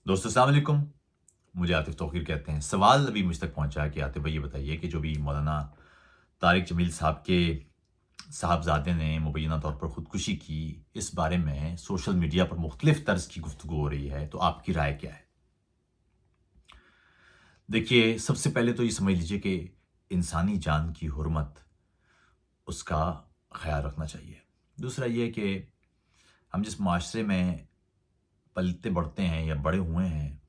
दोस्तों अस्सलाम वालेकुम। मुझे आतिफ़ तौक़ीर कहते हैं। सवाल अभी मुझ तक पहुँचा है कि आतिफ़ भाई ये बताइए कि जो भी मौलाना तारिक जमील साहब के साहबज़ादे ने मुबैना तौर पर ख़ुदकुशी की, इस बारे में सोशल मीडिया पर मुख़्तलिफ़ तर्ज़ की गुफ्तगू हो रही है, तो आपकी राय क्या है? देखिए, सबसे पहले तो ये समझ लीजिए कि इंसानी जान की हुर्मत, उसका ख़्याल रखना चाहिए। दूसरा ये कि हम जिस माशरे में पलते-बढ़ते हैं या बड़े हुए हैं,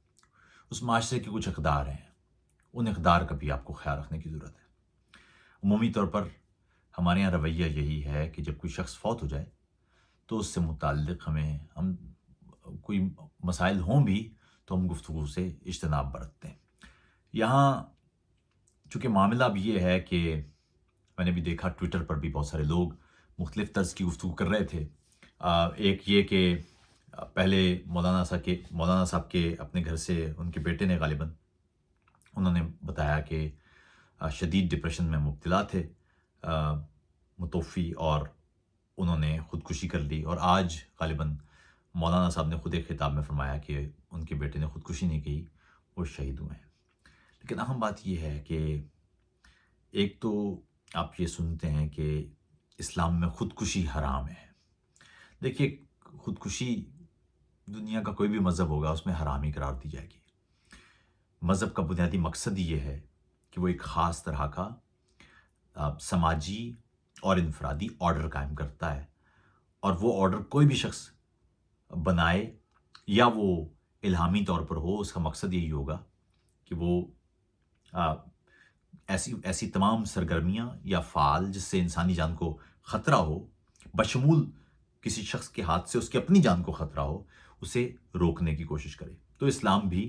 उस माशरे के कुछ इक़दार हैं। उन इक़दार का भी आपको ख़्याल रखने की ज़रूरत है। अमूमी तौर पर हमारे यहाँ रवैया यही है कि जब कोई शख़्स फ़ौत हो जाए, तो उससे मुतअल्लिक़ हम कोई मसाइल हों भी, तो हम गुफ्तगू से इज्तनाब बरतते हैं। यहाँ चूँकि मामला अब ये है कि मैंने भी देखा ट्विटर पर भी बहुत सारे लोग मुख़्तलिफ़ तर्ज़ की गुफ्तगू कर रहे थे। एक ये कि पहले मौलाना साहब के अपने घर से उनके बेटे ने ग़ालिबन उन्होंने बताया कि शदीद डिप्रेशन में मुब्तला थे मुतवफ़ी, और उन्होंने ख़ुदकुशी कर ली। और आज ग़ालिबन मौलाना साहब ने ख़ुद एक ख़िताब में फ़रमाया कि उनके बेटे ने ख़ुदकुशी नहीं की, वो शहीद हुए हैं। लेकिन अहम बात ये है कि एक तो आप ये सुनते हैं कि इस्लाम में ख़ुदकुशी हराम है। देखिए, ख़ुदकुशी दुनिया का कोई भी मज़हब होगा, उसमें हराम ही करार दी जाएगी। मज़हब का बुनियादी मकसद ही ये है कि वो एक ख़ास तरह का समाजी और इनफ़रादी ऑर्डर कायम करता है, और वो ऑर्डर कोई भी शख़्स बनाए या वो इल्हामी तौर पर हो, उसका मकसद यही होगा कि वो अ, ऐसी ऐसी तमाम सरगर्मियाँ या फ़ाल जिससे इंसानी जान को ख़तरा हो, बशमूल किसी शख़्स के हाथ से उसकी अपनी जान को ख़तरा हो, उसे रोकने की कोशिश करे। तो इस्लाम भी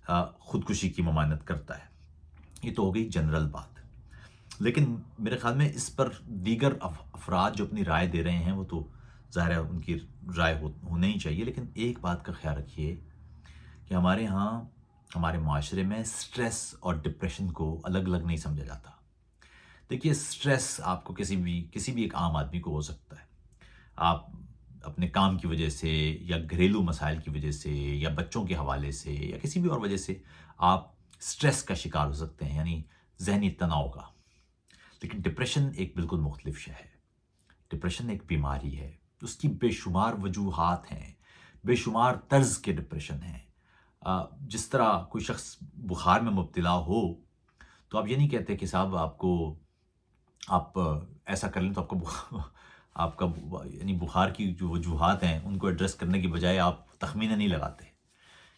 ख़ुदकुशी की ममानत करता है। ये तो हो गई जनरल बात। लेकिन मेरे ख़्याल में इस पर दीगर अफ़राद जो अपनी राय दे रहे हैं, वो तो ज़ाहिर है उनकी राय होनी ही चाहिए। लेकिन एक बात का ख़्याल रखिए कि हमारे यहाँ, हमारे माशरे में स्ट्रेस और डिप्रेशन को अलग-अलग नहीं समझा जाता। देखिए, स्ट्रेस आपको किसी भी एक आम आदमी को हो सकता है। आप अपने काम की वजह से या घरेलू मसाइल की वजह से या बच्चों के हवाले से या किसी भी और वजह से आप स्ट्रेस का शिकार हो सकते हैं, यानी ज़हनी तनाव का। लेकिन डिप्रेशन एक बिल्कुल मुख्तलिफ शय है। डिप्रेशन एक बीमारी है, उसकी बेशुमार वजूहात हैं, बेशुमार तर्ज़ के डिप्रेशन हैं। जिस तरह कोई शख़्स बुखार में मुब्तला हो, तो आप ये नहीं कहते कि साहब आप ऐसा कर लें तो आपका यानी बुखार की जो वजूहात हैं, उनको एड्रेस करने की बजाय आप तख़मीने नहीं लगाते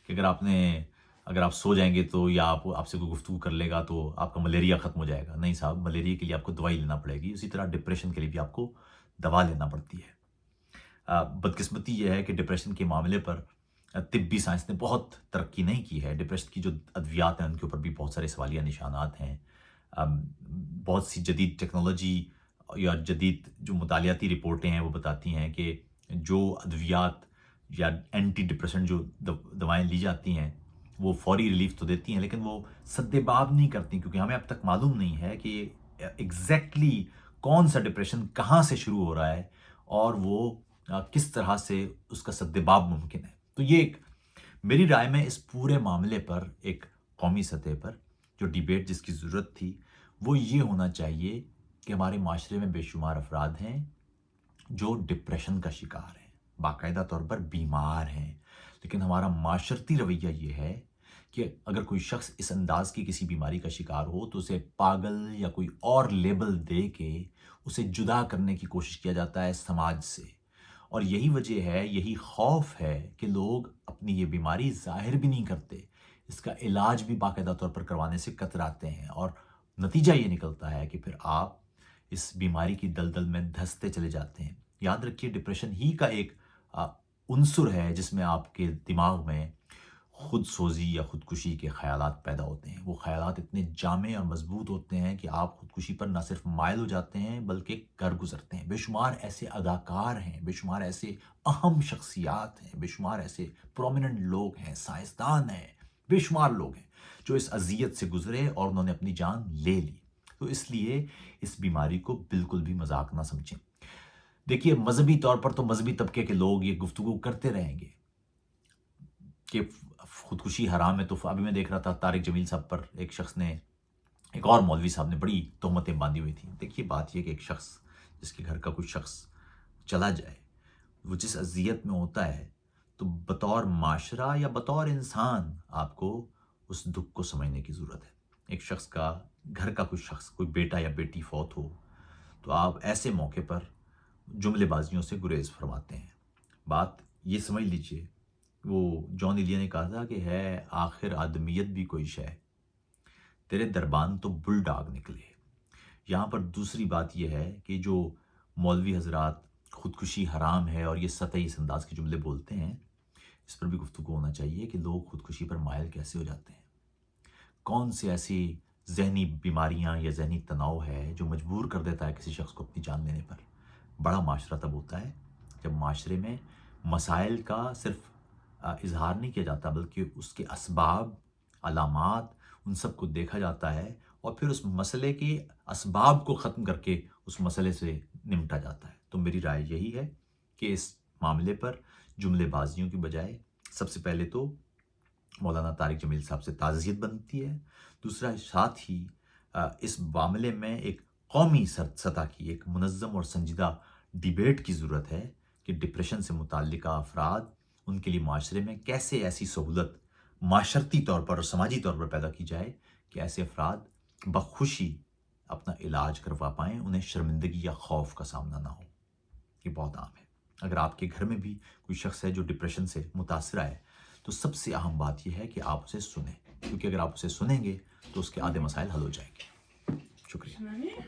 कि अगर आप सो जाएँगे तो, या आपसे कोई गुफ्तगू कर लेगा तो आपका मलेरिया ख़त्म हो जाएगा। नहीं साहब, मलेरिया के लिए आपको दवाई लेना पड़ेगी। उसी तरह डिप्रेशन के लिए भी आपको दवा लेना पड़ती है। बदकिस्मती ये है कि डिप्रेशन के मामले पर तिब्बी साइंस ने बहुत तरक्की नहीं की है। डिप्रेशन की जो अद्वियात हैं, उनके ऊपर भी बहुत सारे सवालिया निशानात हैं। बहुत सी जदीद टेक्नोलॉजी या जदीद जो मुतालियाती रिपोर्टें हैं, वो बताती हैं कि जो अद्वियात या एंटी डिप्रेसेंट जो दवाएँ ली जाती हैं, वो फ़ौरी रिलीफ़ तो देती हैं, लेकिन वो सद्देबाब नहीं करती, क्योंकि हमें अब तक मालूम नहीं है कि एग्ज़ैक्टली कौन-सा डिप्रेशन कहाँ से शुरू हो रहा है और वो किस तरह से उसका सद्देबाब मुमकिन है। तो ये एक मेरी राय में इस पूरे मामले पर एक कौमी सतह पर जो डिबेट जिसकी ज़रूरत थी, वो ये होना चाहिए कि हमारे माशरे में बेशुमार अफ़राद हैं जो डिप्रेशन का शिकार हैं, बाकायदा तौर पर बीमार हैं। लेकिन हमारा माशरती रवैया ये है कि अगर कोई शख़्स इस अंदाज़ की किसी बीमारी का शिकार हो, तो उसे पागल या कोई और लेबल दे के उसे जुदा करने की कोशिश किया जाता है समाज से। और यही वजह है, यही खौफ है कि लोग अपनी ये बीमारी ज़ाहिर भी नहीं करते। इसका इलाज भी बाकायदा तौर पर करवाने से कतराते हैं, और नतीजा ये निकलता है कि फिर आप इस बीमारी की दलदल में धँसते चले जाते हैं। याद रखिए, डिप्रेशन ही का एक उन्सुर है जिसमें आपके दिमाग में खुदसोज़ी या खुदकुशी के ख़यालात पैदा होते हैं। वो ख़यालात इतने जामे और मज़बूत होते हैं कि आप खुदकुशी पर ना सिर्फ़ माइल हो जाते हैं, बल्कि कर गुज़रते हैं। बेशुमार ऐसे अदाकार हैं, बेशुमार ऐसे अहम शख़्सियात हैं, बेशुमार ऐसे प्रोमिनेंट लोग हैं, साइंसदान हैं, बेशुमार लोग हैं, जो इस अज़ियत से गुज़रे और उन्होंने अपनी जान ले ली। तो इसलिए इस बीमारी को बिल्कुल भी मज़ाक ना समझें। देखिए, मज़हबी तौर पर तो मज़हबी तबके के लोग ये गुफ्तगू करते रहेंगे कि خودکشی حرام ہے تو ابھی میں دیکھ رہا تھا طارق جمیل صاحب پر ایک شخص نے، ایک اور مولوی صاحب نے بڑی تہمتیں باندھی ہوئی تھیں. دیکھیے بات یہ کہ ایک شخص جس کے گھر کا کوئی شخص چلا جائے، وہ جس اذیت میں ہوتا ہے، تو بطور معاشرہ یا بطور انسان آپ کو اس دکھ کو سمجھنے کی ضرورت ہے. ایک شخص کا گھر کا کوئی شخص، کوئی بیٹا یا بیٹی فوت ہو، تو آپ ایسے موقع پر جملے بازیوں سے گریز فرماتے ہیں. بات یہ سمجھ لیجئے، وہ جان ایلیا نے کہا تھا کہ ہے آخر آدمیت بھی کوئی شے، تیرے دربان تو بل ڈاگ نکلے. یہاں پر دوسری بات یہ ہے کہ جو مولوی حضرات خودکشی حرام ہے اور یہ سطحی اس انداز کے جملے بولتے ہیں، اس پر بھی گفتگو ہونا چاہیے کہ لوگ خودکشی پر مائل کیسے ہو جاتے ہیں. کون سی ایسی ذہنی بیماریاں یا ذہنی تناؤ ہے جو مجبور کر دیتا ہے کسی شخص کو اپنی جان لینے پر. بڑا معاشرہ تب ہوتا ہے جب معاشرے میں مسائل کا صرف اظہار نہیں کیا جاتا، بلکہ اس کے اسباب، علامات، ان سب کو دیکھا جاتا ہے اور پھر اس مسئلے کے اسباب کو ختم کر کے اس مسئلے سے نمٹا جاتا ہے. تو میری رائے یہی ہے کہ اس معاملے پر جملے بازیوں کی بجائے سب سے پہلے تو مولانا طارق جمیل صاحب سے تعزیت بنتی ہے. دوسرا، ساتھ ہی اس معاملے میں ایک قومی سطح کی ایک منظم اور سنجیدہ ڈیبیٹ کی ضرورت ہے کہ ڈپریشن سے متعلقہ افراد، ان کے لیے معاشرے میں کیسے ایسی سہولت معاشرتی طور پر اور سماجی طور پر پیدا کی جائے کہ ایسے افراد بخوشی اپنا علاج کروا پائیں، انہیں شرمندگی یا خوف کا سامنا نہ ہو. یہ بہت عام ہے. اگر آپ کے گھر میں بھی کوئی شخص ہے جو ڈپریشن سے متاثرہ ہے، تو سب سے اہم بات یہ ہے کہ آپ اسے سنیں، کیونکہ اگر آپ اسے سنیں گے تو اس کے آدھے مسائل حل ہو جائیں گے. شکریہ.